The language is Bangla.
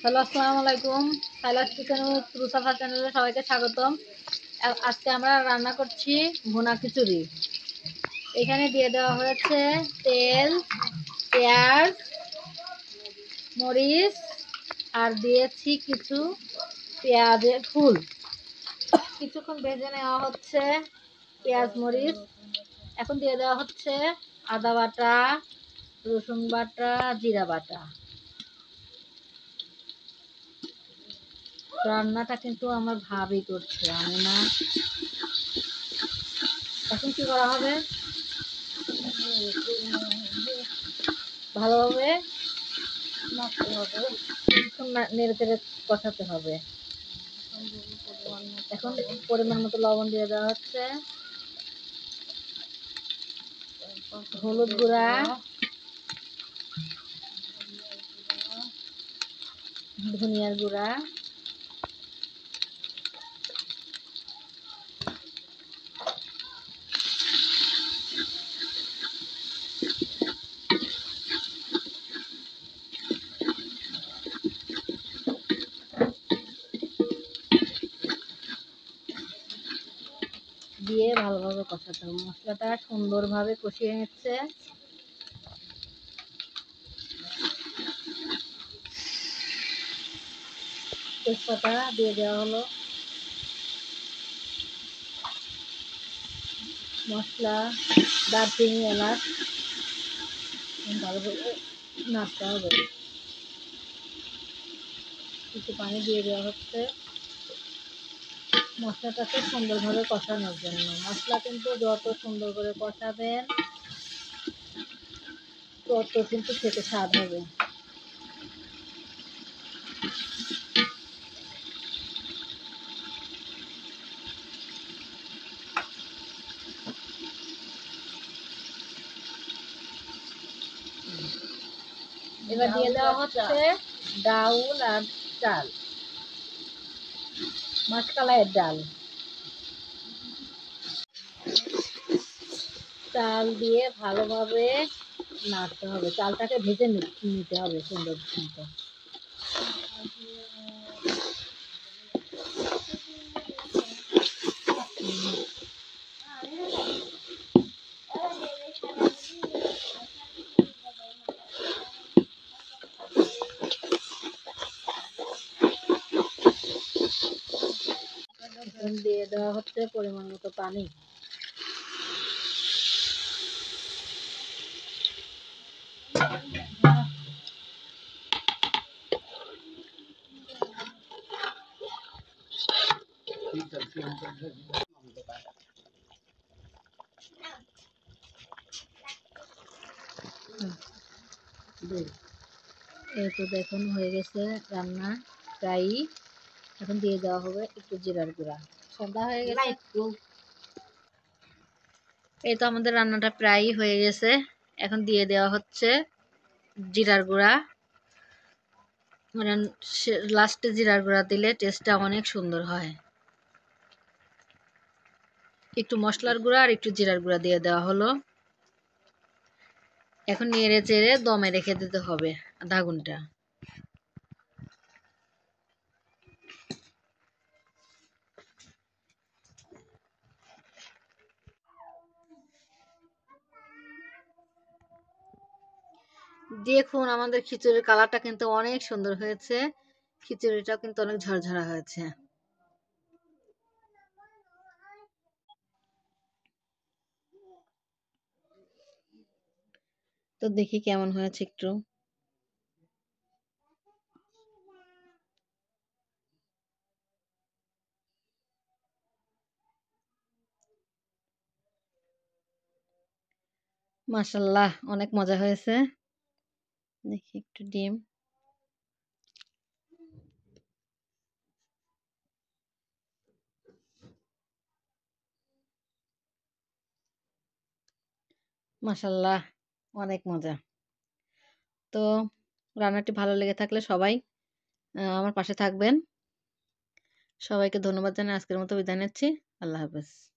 হ্যালো, আসসালামু আলাইকুম। সাইলাস কিচেন উইথ রুসাফা চ্যানেলে সবাইকে স্বাগতম। আজকে আমরা রান্না করছি ভুনা খিচুড়ি। এখানে দিয়ে দেওয়া হয়েছে তেল, পেঁয়াজ, মরিচ আর দিয়েছি কিছু পেঁয়াজের ফুল। কিছুক্ষণ ভেজে নেওয়া হচ্ছে পেঁয়াজ মরিচ। এখন দিয়ে দেওয়া হচ্ছে আদা বাটা, রসুন বাটা, জিরা বাটা। রান্নাটা কিন্তু আমার ভাবি করছে, আমি না। এখন কি করা হবে? ভালোভাবে নাড়তে হবে, নেড়ে চেড়ে কষাতে হবে। এখন পরিমাণ মতো লবণ দিয়ে দেওয়া হচ্ছে, হলুদ গুঁড়া, ধনিয়ার গুঁড়া, দিয়ে ভালোভাবে কষাতে হবে। মশলাটা সুন্দরভাবে কষিয়ে নিচ্ছে। তেজপাতা দিয়ে দেওয়া হলো, মশলা, দারচিনি, এলাচ ভালোভাবে নাড়তে হবে। কিছু পানি দিয়ে দেওয়া হচ্ছে মশলাটাকে সুন্দরভাবে কষানোর জন্য। মশলা কিন্তু যত সুন্দর করে কষাবেন তত কিন্তু খেতে স্বাদ হবে। এবার দিয়ে দেওয়া হচ্ছে ডাউল আর চাল, মাসকলাইয়ের ডাল। চাল দিয়ে ভালোভাবে নাড়তে হবে, চালটাকে ভেজে নিতে হবে সুন্দর মতো। দিয়ে দেওয়া হচ্ছে পরিমাণ মতো পানি। এই তো দেখুন হয়ে গেছে রান্না প্রায়। এখন দিয়ে দেওয়া হবে একটু জিরার গুঁড়া। সন্ধ্যা হয়ে গেছে। এই তো আমাদের রান্নাটা প্রায় হয়ে গেছে। এখন দিয়ে দেওয়া হচ্ছে জিরার গুঁড়া। মানে লাস্টে জিরার গুঁড়া দিলে টেস্টটা অনেক সুন্দর হয়। একটু মশলার গুঁড়া আর একটু জিরার গুঁড়া দিয়ে দেওয়া হলো। এখন নেড়ে চেড়ে দমে রেখে দিতে হবে আধা ঘন্টা। দেখুন আমাদের খিচুড়ির কালারটা কিন্তু অনেক সুন্দর হয়েছে। খিচুড়িটাও কিন্তু অনেক ঝরঝরা হয়েছে। তো দেখি কেমন হয়েছে একটু। মাশাআল্লাহ, অনেক মজা হয়েছে। দেখি একটু ডিম। মাশাআল্লাহ, অনেক মজা। তো রান্নাটি ভালো লেগে থাকলে সবাই আমার পাশে থাকবেন। সবাইকে ধন্যবাদ জানাই আজকের মতো বিদায় নিচ্ছি। আল্লাহ হাফেজ।